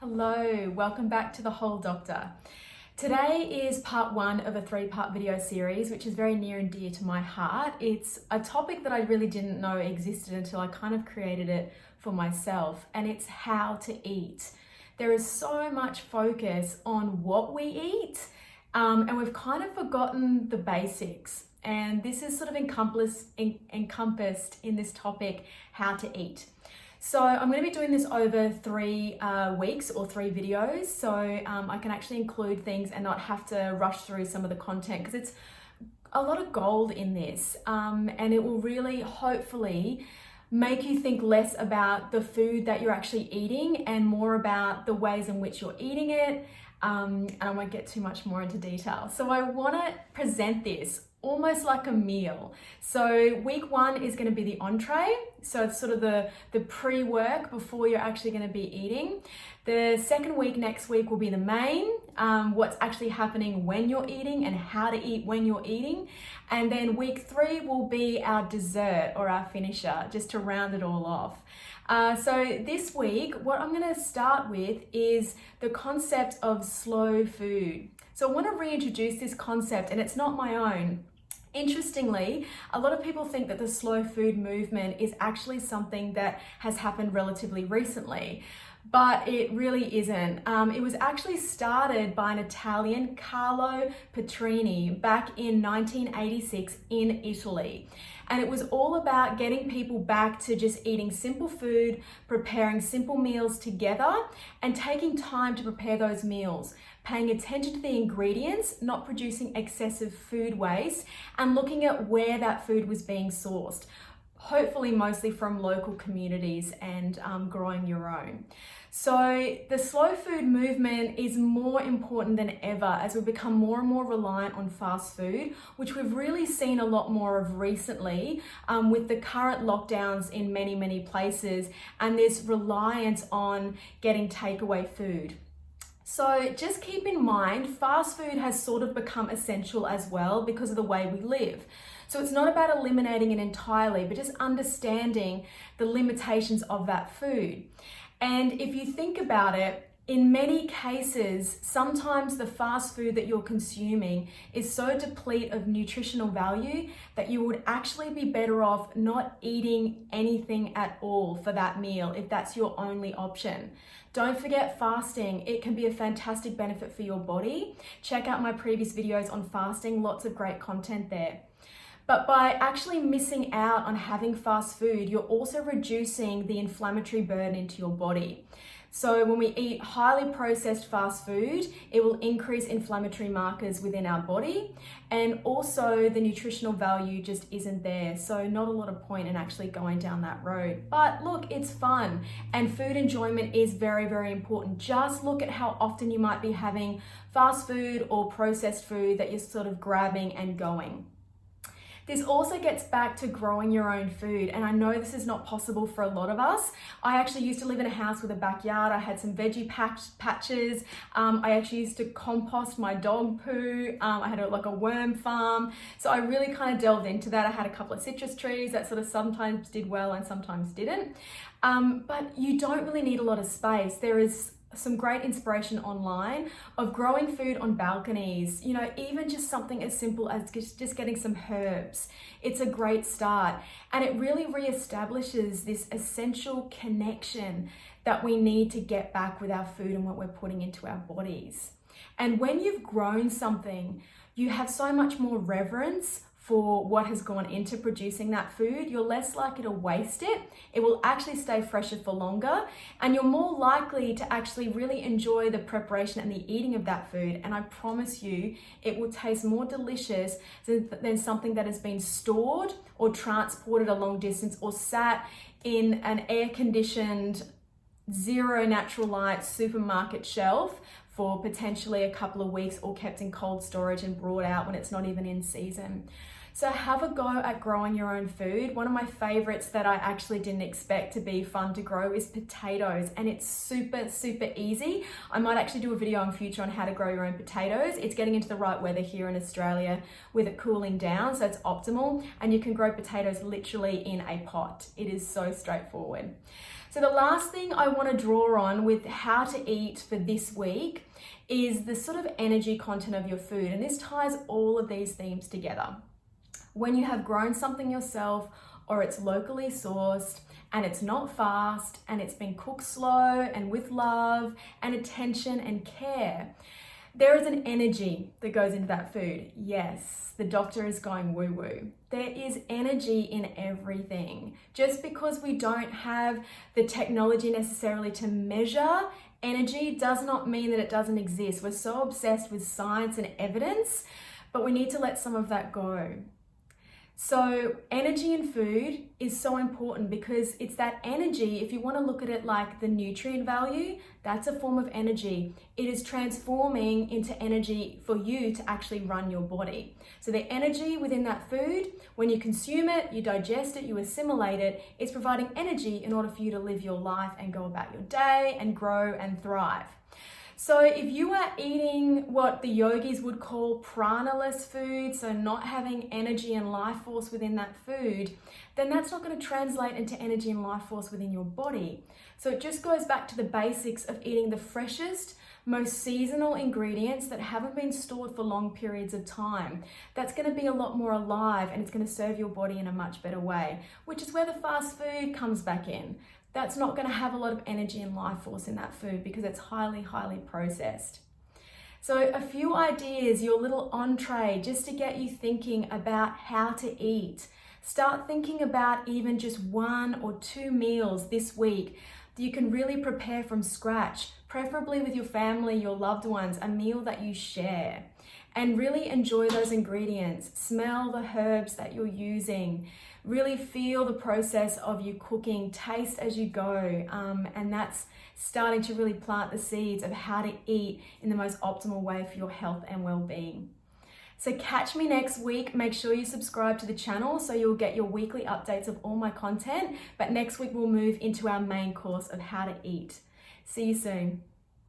Hello, welcome back to The Whole Doctor. Today is part one of a three-part video series, which is very near and dear to my heart. It's a topic that I really didn't know existed until I kind of created it for myself, and it's how to eat. There is so much focus on what we eat, and we've kind of forgotten the basics. And this is sort of encompassed in this topic, how to eat. So I'm going to be doing this over 3 weeks or 3 videos, so I can actually include things and not have to rush through some of the content, because it's a lot of gold in this, and it will really hopefully make you think less about the food that you're actually eating and more about the ways in which you're eating it, and I won't get too much more into detail. So I want to present this almost like a meal. So week 1 is going to be the entree. So it's sort of the pre-work before you're actually going to be eating. The second week, next week, will be the main, what's actually happening when you're eating and how to eat when you're eating. And then week 3 will be our dessert or our finisher, just to round it all off. So this week, what I'm going to start with is the concept of slow food. So I want to reintroduce this concept, and it's not my own. Interestingly, a lot of people think that the slow food movement is actually something that has happened relatively recently, but it really isn't. It was actually started by an Italian, Carlo Petrini, back in 1986 in Italy. And it was all about getting people back to just eating simple food, preparing simple meals together, and taking time to prepare those meals, paying attention to the ingredients, not producing excessive food waste, and looking at where that food was being sourced, hopefully mostly from local communities, and growing your own. So the slow food movement is more important than ever as we become more and more reliant on fast food, which we've really seen a lot more of recently with the current lockdowns in many places, and this reliance on getting takeaway food. So just keep in mind, fast food has sort of become essential as well because of the way we live. So it's not about eliminating it entirely, but just understanding the limitations of that food. And if you think about it, in many cases, sometimes the fast food that you're consuming is so depleted of nutritional value that you would actually be better off not eating anything at all for that meal if that's your only option. Don't forget fasting. It can be a fantastic benefit for your body. Check out my previous videos on fasting, lots of great content there. But by actually missing out on having fast food, you're also reducing the inflammatory burden into your body. So when we eat highly processed fast food, it will increase inflammatory markers within our body, and also the nutritional value just isn't there. So not a lot of point in actually going down that road. But look, it's fun, and food enjoyment is very important. Just look at how often you might be having fast food or processed food that you're sort of grabbing and going. This also gets back to growing your own food, and I know this is not possible for a lot of us. I actually used to live in a house with a backyard. I had some veggie patches. I actually used to compost my dog poo. I had like a worm farm. So I really kind of delved into that. I had a couple of citrus trees that sort of sometimes did well and sometimes didn't. But you don't really need a lot of space. There is some great inspiration online of growing food on balconies, you know, even just something as simple as just getting some herbs. It's a great start, and it really reestablishes this essential connection that we need to get back with our food and what we're putting into our bodies. And when you've grown something, you have so much more reverence for what has gone into producing that food. You're less likely to waste it. It will actually stay fresher for longer, and you're more likely to actually really enjoy the preparation and the eating of that food. And I promise you, it will taste more delicious than something that has been stored or transported a long distance or sat in an air-conditioned, zero natural light supermarket shelf for potentially a couple of weeks, or kept in cold storage and brought out when it's not even in season. So have a go at growing your own food. One of my favorites that I actually didn't expect to be fun to grow is potatoes, and it's super easy. I might actually do a video in future on how to grow your own potatoes. It's getting into the right weather here in Australia with it cooling down, so it's optimal, and you can grow potatoes literally in a pot. It is so straightforward. So the last thing I want to draw on with how to eat for this week is the sort of energy content of your food. And this ties all of these themes together. When you have grown something yourself, or it's locally sourced and it's not fast and it's been cooked slow and with love and attention and care, there is an energy that goes into that food. Yes, the doctor is going woo-woo. There is energy in everything. Just because we don't have the technology necessarily to measure energy does not mean that it doesn't exist. We're so obsessed with science and evidence, but we need to let some of that go. So energy in food is so important because it's that energy. If you want to look at it like the nutrient value, that's a form of energy. It is transforming into energy for you to actually run your body. So the energy within that food, when you consume it, you digest it, you assimilate it, it's providing energy in order for you to live your life and go about your day and grow and thrive. So if you are eating what the yogis would call prana-less food, so not having energy and life force within that food, then that's not going to translate into energy and life force within your body. So it just goes back to the basics of eating the freshest, most seasonal ingredients that haven't been stored for long periods of time. That's going to be a lot more alive and it's going to serve your body in a much better way, which is where the fast food comes back in. That's not going to have a lot of energy and life force in that food because it's highly, highly processed. So a few ideas, your little entree, just to get you thinking about how to eat. Start thinking about even just 1 or 2 meals this week that you can really prepare from scratch, preferably with your family, your loved ones, a meal that you share. And really enjoy those ingredients. Smell the herbs that you're using. Really feel the process of you cooking, taste as you go. And that's starting to really plant the seeds of how to eat in the most optimal way for your health and well-being. So catch me next week. Make sure you subscribe to the channel so you'll get your weekly updates of all my content. But next week we'll move into our main course of how to eat. See you soon.